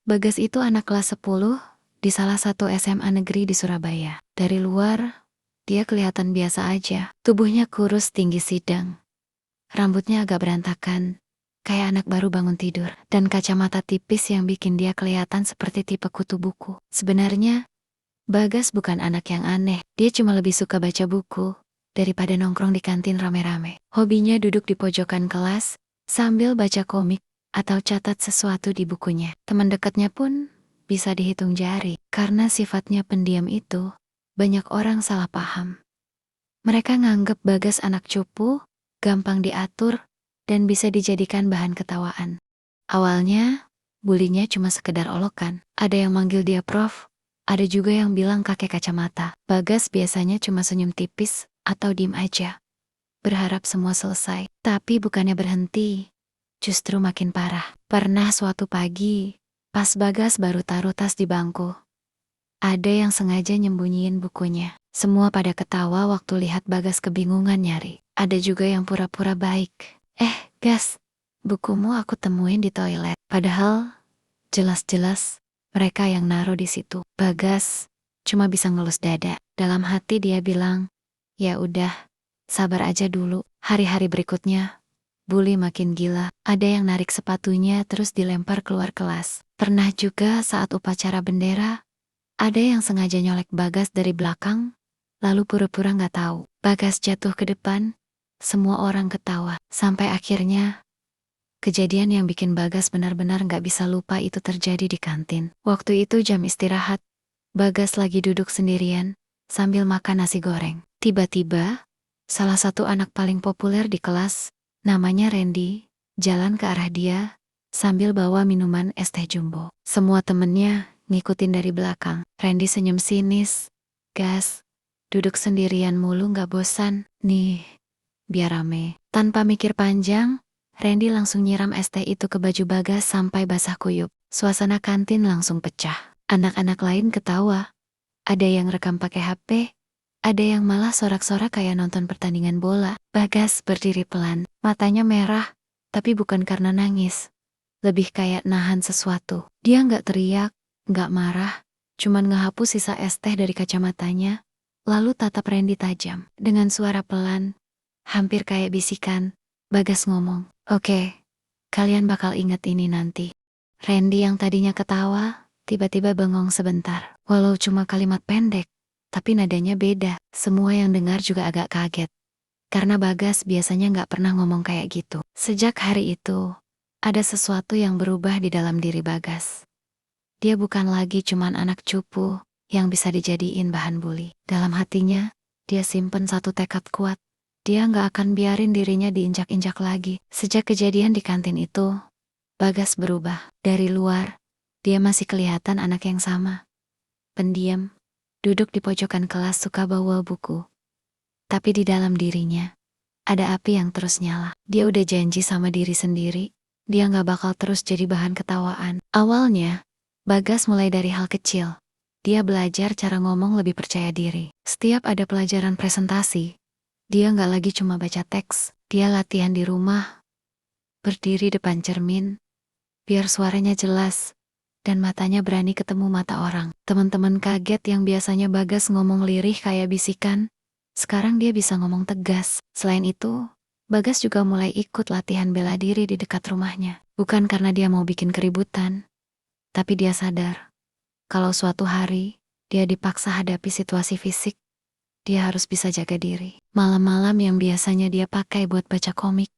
Bagas itu anak kelas 10 di salah satu SMA negeri di Surabaya. Dari luar, dia kelihatan biasa aja. Tubuhnya kurus tinggi sidang. Rambutnya agak berantakan, kayak anak baru bangun tidur. Dan kacamata tipis yang bikin dia kelihatan seperti tipe kutu buku. Sebenarnya, Bagas bukan anak yang aneh. Dia cuma lebih suka baca buku daripada nongkrong di kantin rame-rame. Hobinya duduk di pojokan kelas sambil baca komik atau catat sesuatu di bukunya. Teman dekatnya pun bisa dihitung jari. Karena sifatnya pendiam itu, banyak orang salah paham. Mereka nganggep Bagas anak cupu, gampang diatur, dan bisa dijadikan bahan ketawaan. Awalnya, bulinya cuma sekedar olokan. Ada yang manggil dia prof, ada juga yang bilang kakek kacamata. Bagas biasanya cuma senyum tipis atau diem aja, berharap semua selesai. Tapi bukannya berhenti, justru makin parah. Pernah suatu pagi, pas Bagas baru taruh tas di bangku, ada yang sengaja nyembunyiin bukunya. Semua pada ketawa waktu lihat Bagas kebingungan nyari. Ada juga yang pura-pura baik. Gas, bukumu aku temuin di toilet. Padahal, jelas-jelas mereka yang naruh di situ. Bagas cuma bisa ngelus dada. Dalam hati dia bilang, ya udah, sabar aja dulu. Hari-hari berikutnya, bully makin gila. Ada yang narik sepatunya terus dilempar keluar kelas. Pernah juga saat upacara bendera, ada yang sengaja nyolek Bagas dari belakang, lalu pura-pura nggak tahu. Bagas jatuh ke depan, semua orang ketawa. Sampai akhirnya, kejadian yang bikin Bagas benar-benar nggak bisa lupa itu terjadi di kantin. Waktu itu jam istirahat, Bagas lagi duduk sendirian, sambil makan nasi goreng. Tiba-tiba, salah satu anak paling populer di kelas, namanya Randy, jalan ke arah dia, sambil bawa minuman es teh jumbo. Semua temennya ngikutin dari belakang. Randy senyum sinis. Gas, duduk sendirian mulu nggak bosan? Nih, biar rame. Tanpa mikir panjang, Randy langsung nyiram es teh itu ke baju Bagas sampai basah kuyup. Suasana kantin langsung pecah. Anak-anak lain ketawa. Ada yang rekam pakai HP, ada yang malah sorak-sorak kayak nonton pertandingan bola. Bagas berdiri pelan, matanya merah, tapi bukan karena nangis. Lebih kayak nahan sesuatu. Dia nggak teriak, nggak marah, cuman ngehapus sisa es teh dari kacamatanya, lalu tatap Randy tajam. Dengan suara pelan, hampir kayak bisikan, Bagas ngomong, "Oke, kalian bakal ingat ini nanti." Randy yang tadinya ketawa, tiba-tiba bengong sebentar. Walau cuma kalimat pendek, tapi nadanya beda. Semua yang dengar juga agak kaget. Karena Bagas biasanya nggak pernah ngomong kayak gitu. Sejak hari itu, ada sesuatu yang berubah di dalam diri Bagas. Dia bukan lagi cuman anak cupu yang bisa dijadiin bahan bully. Dalam hatinya, dia simpen satu tekad kuat. Dia nggak akan biarin dirinya diinjak-injak lagi. Sejak kejadian di kantin itu, Bagas berubah. Dari luar, dia masih kelihatan anak yang sama. Pendiam, duduk di pojokan kelas suka bawa buku. Tapi di dalam dirinya, ada api yang terus nyala. Dia udah janji sama diri sendiri, dia nggak bakal terus jadi bahan ketawaan. Awalnya, Bagas mulai dari hal kecil. Dia belajar cara ngomong lebih percaya diri. Setiap ada pelajaran presentasi, dia nggak lagi cuma baca teks, dia latihan di rumah, berdiri depan cermin, biar suaranya jelas, dan matanya berani ketemu mata orang. Teman-teman kaget yang biasanya Bagas ngomong lirih kayak bisikan, sekarang dia bisa ngomong tegas. Selain itu, Bagas juga mulai ikut latihan bela diri di dekat rumahnya. Bukan karena dia mau bikin keributan, tapi dia sadar, kalau suatu hari, dia dipaksa hadapi situasi fisik, dia harus bisa jaga diri. Malam-malam yang biasanya dia pakai buat baca komik,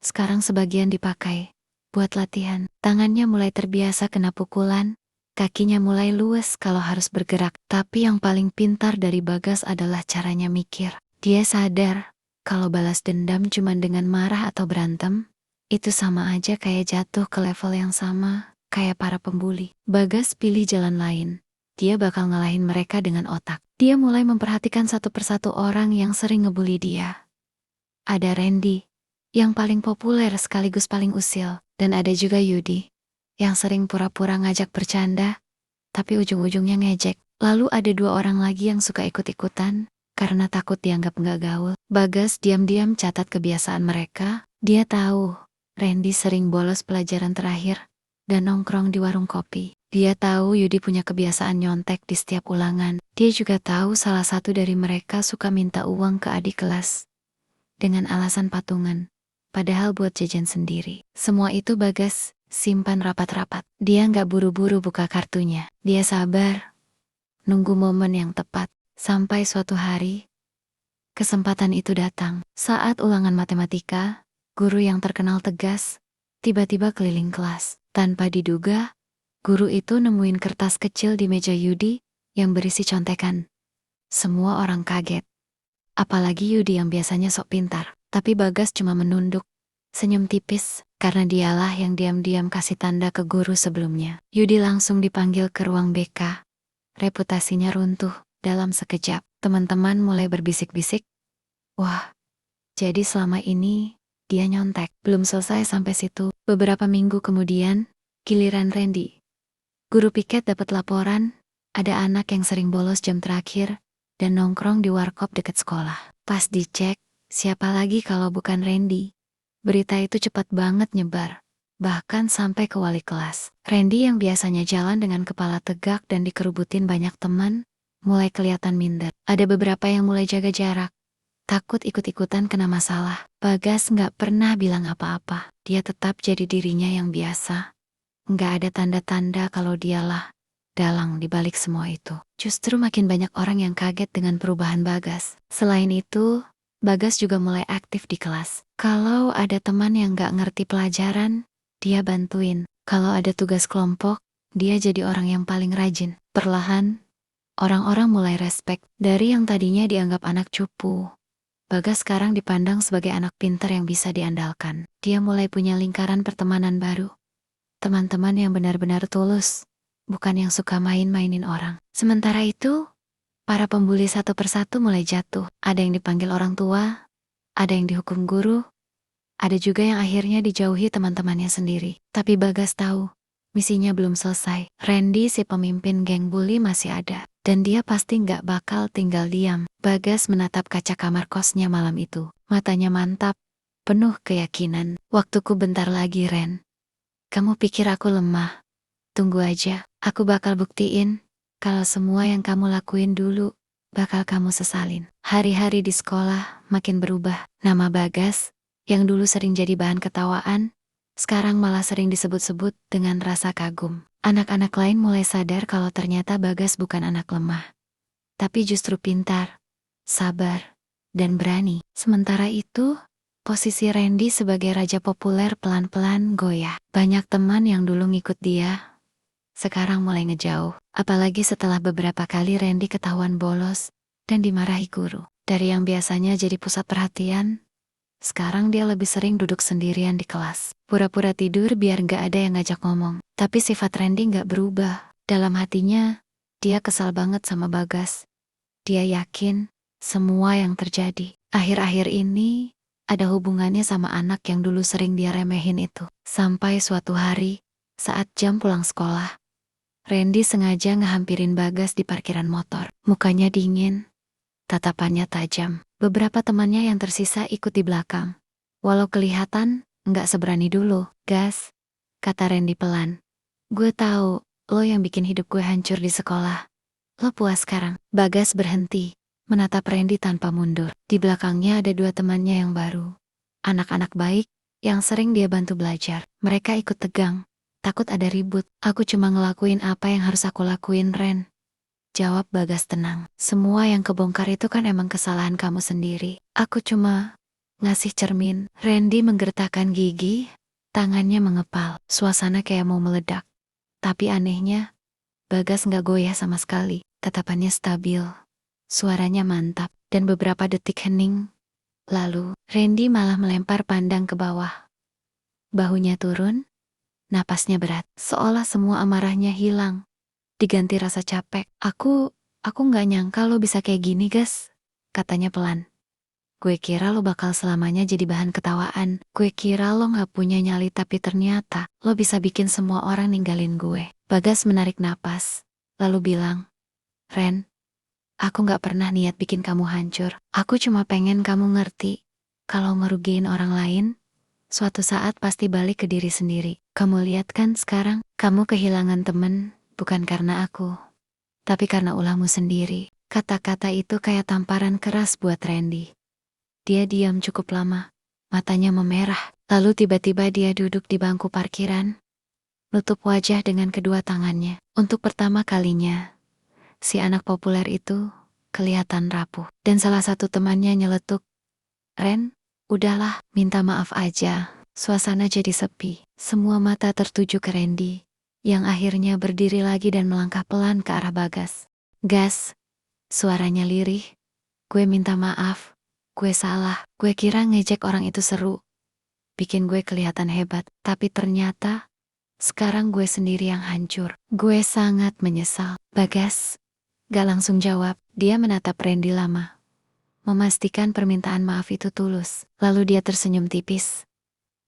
sekarang sebagian dipakai buat latihan. Tangannya mulai terbiasa kena pukulan, kakinya mulai luwes kalau harus bergerak. Tapi yang paling pintar dari Bagas adalah caranya mikir. Dia sadar, kalau balas dendam cuma dengan marah atau berantem, itu sama aja kayak jatuh ke level yang sama, kayak para pembuli. Bagas pilih jalan lain. Dia bakal ngalahin mereka dengan otak. Dia mulai memperhatikan satu persatu orang yang sering ngebully dia. Ada Randy, yang paling populer sekaligus paling usil. Dan ada juga Yudi, yang sering pura-pura ngajak bercanda, tapi ujung-ujungnya ngejek. Lalu ada dua orang lagi yang suka ikut-ikutan, karena takut dianggap nggak gaul. Bagas diam-diam catat kebiasaan mereka. Dia tahu, Randy sering bolos pelajaran terakhir, dan nongkrong di warung kopi. Dia tahu Yudi punya kebiasaan nyontek di setiap ulangan. Dia juga tahu salah satu dari mereka suka minta uang ke adik kelas dengan alasan patungan, padahal buat jajan sendiri. Semua itu Bagas simpan rapat-rapat. Dia nggak buru-buru buka kartunya. Dia sabar, nunggu momen yang tepat. Sampai suatu hari, kesempatan itu datang. Saat ulangan matematika, guru yang terkenal tegas tiba-tiba keliling kelas. Tanpa diduga, guru itu nemuin kertas kecil di meja Yudi yang berisi contekan. Semua orang kaget. Apalagi Yudi yang biasanya sok pintar. Tapi Bagas cuma menunduk, senyum tipis, karena dialah yang diam-diam kasih tanda ke guru sebelumnya. Yudi langsung dipanggil ke ruang BK. Reputasinya runtuh dalam sekejap. Teman-teman mulai berbisik-bisik. Wah, jadi selama ini dia nyontek. Belum selesai sampai situ. Beberapa minggu kemudian, giliran Randy. Guru piket dapat laporan, ada anak yang sering bolos jam terakhir dan nongkrong di warkop dekat sekolah. Pas dicek, siapa lagi kalau bukan Randy? Berita itu cepat banget nyebar, bahkan sampai ke wali kelas. Randy yang biasanya jalan dengan kepala tegak dan dikerubutin banyak teman, mulai kelihatan minder. Ada beberapa yang mulai jaga jarak, takut ikut-ikutan kena masalah. Bagas nggak pernah bilang apa-apa. Dia tetap jadi dirinya yang biasa. Nggak ada tanda-tanda kalau dialah dalang di balik semua itu. Justru makin banyak orang yang kaget dengan perubahan Bagas. Selain itu, Bagas juga mulai aktif di kelas. Kalau ada teman yang nggak ngerti pelajaran, dia bantuin. Kalau ada tugas kelompok, dia jadi orang yang paling rajin. Perlahan, orang-orang mulai respek. Dari yang tadinya dianggap anak cupu, Bagas sekarang dipandang sebagai anak pintar yang bisa diandalkan. Dia mulai punya lingkaran pertemanan baru. Teman-teman yang benar-benar tulus, bukan yang suka main-mainin orang. Sementara itu, para pembuli satu persatu mulai jatuh. Ada yang dipanggil orang tua, ada yang dihukum guru, ada juga yang akhirnya dijauhi teman-temannya sendiri. Tapi Bagas tahu, misinya belum selesai. Randy si pemimpin geng bully masih ada. Dan dia pasti nggak bakal tinggal diam. Bagas menatap kaca kamar kosnya malam itu. Matanya mantap, penuh keyakinan. Waktuku bentar lagi, Ren. Kamu pikir aku lemah? Tunggu aja, aku bakal buktiin kalau semua yang kamu lakuin dulu bakal kamu sesalin. Hari-hari di sekolah makin berubah. Nama Bagas, yang dulu sering jadi bahan ketawaan, sekarang malah sering disebut-sebut dengan rasa kagum. Anak-anak lain mulai sadar kalau ternyata Bagas bukan anak lemah, tapi justru pintar, sabar, dan berani. Sementara itu, posisi Randy sebagai raja populer pelan-pelan goyah. Banyak teman yang dulu ngikut dia, sekarang mulai ngejauh. Apalagi setelah beberapa kali Randy ketahuan bolos dan dimarahi guru. Dari yang biasanya jadi pusat perhatian, sekarang dia lebih sering duduk sendirian di kelas. Pura-pura tidur biar gak ada yang ngajak ngomong. Tapi sifat Randy gak berubah. Dalam hatinya, dia kesal banget sama Bagas. Dia yakin semua yang terjadi akhir-akhir ini ada hubungannya sama anak yang dulu sering dia remehin itu. Sampai suatu hari, saat jam pulang sekolah, Randy sengaja ngehampirin Bagas di parkiran motor. Mukanya dingin, tatapannya tajam. Beberapa temannya yang tersisa ikut di belakang. Walau kelihatan nggak seberani dulu. Gas, kata Randy pelan. Gue tahu, lo yang bikin hidup gue hancur di sekolah. Lo puas sekarang? Bagas berhenti, menatap Randy tanpa mundur. Di belakangnya ada dua temannya yang baru. Anak-anak baik, yang sering dia bantu belajar. Mereka ikut tegang, takut ada ribut. Aku cuma ngelakuin apa yang harus aku lakuin, Ren. Jawab Bagas tenang. Semua yang kebongkar itu kan emang kesalahan kamu sendiri. Aku cuma ngasih cermin. Randy menggertakkan gigi, tangannya mengepal. Suasana kayak mau meledak. Tapi anehnya, Bagas nggak goyah sama sekali. Tatapannya stabil. Suaranya mantap. Dan beberapa detik hening. Lalu, Randy malah melempar pandang ke bawah. Bahunya turun, napasnya berat. Seolah semua amarahnya hilang. Diganti rasa capek. Aku nggak nyangka lo bisa kayak gini, Gas. Katanya pelan. Gue kira lo bakal selamanya jadi bahan ketawaan. Gue kira lo nggak punya nyali tapi ternyata lo bisa bikin semua orang ninggalin gue. Bagas menarik napas, lalu bilang, Ren, aku nggak pernah niat bikin kamu hancur. Aku cuma pengen kamu ngerti, kalau ngerugiin orang lain, Suatu saat pasti balik ke diri sendiri. Kamu lihat kan sekarang, kamu kehilangan temen, bukan karena aku, tapi karena ulahmu sendiri. Kata-kata itu kayak tamparan keras buat Randy. Dia diam cukup lama, matanya memerah. Lalu tiba-tiba dia duduk di bangku parkiran, nutup wajah dengan kedua tangannya. Untuk pertama kalinya, si anak populer itu kelihatan rapuh. Dan salah satu temannya nyeletuk, "Ren, udahlah, minta maaf aja." Suasana jadi sepi. Semua mata tertuju ke Randy, yang akhirnya berdiri lagi dan melangkah pelan ke arah Bagas. "Gas," suaranya lirih. "Gue minta maaf. Gue salah. Gue kira ngejek orang itu seru. Bikin gue kelihatan hebat. Tapi ternyata, sekarang gue sendiri yang hancur. Gue sangat menyesal." Bagas gak langsung jawab. Dia menatap Randy lama, memastikan permintaan maaf itu tulus. Lalu dia tersenyum tipis.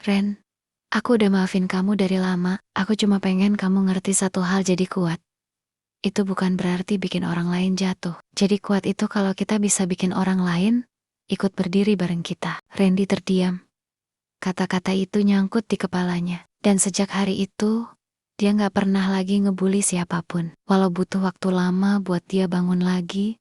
"Ren, aku udah maafin kamu dari lama. Aku cuma pengen kamu ngerti satu hal, jadi kuat itu bukan berarti bikin orang lain jatuh. Jadi kuat itu kalau kita bisa bikin orang lain ikut berdiri bareng kita." Randy terdiam. Kata-kata itu nyangkut di kepalanya. Dan sejak hari itu, dia gak pernah lagi ngebully siapapun. Walau butuh waktu lama buat dia bangun lagi,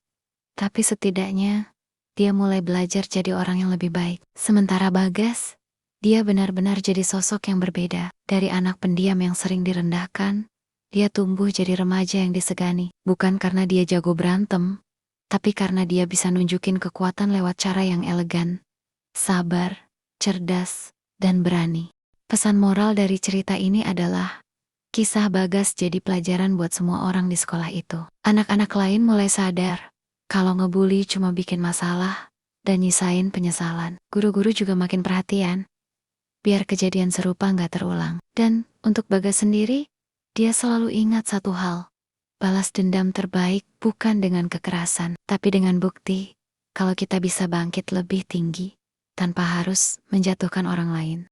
tapi setidaknya dia mulai belajar jadi orang yang lebih baik. Sementara Bagas, dia benar-benar jadi sosok yang berbeda. Dari anak pendiam yang sering direndahkan, dia tumbuh jadi remaja yang disegani. Bukan karena dia jago berantem, tapi karena dia bisa nunjukin kekuatan lewat cara yang elegan, sabar, cerdas, dan berani. Pesan moral dari cerita ini adalah, kisah Bagas jadi pelajaran buat semua orang di sekolah itu. Anak-anak lain mulai sadar kalau ngebully cuma bikin masalah dan nyisain penyesalan. Guru-guru juga makin perhatian, biar kejadian serupa nggak terulang. Dan untuk Bagas sendiri, dia selalu ingat satu hal. Balas dendam terbaik bukan dengan kekerasan, tapi dengan bukti kalau kita bisa bangkit lebih tinggi tanpa harus menjatuhkan orang lain.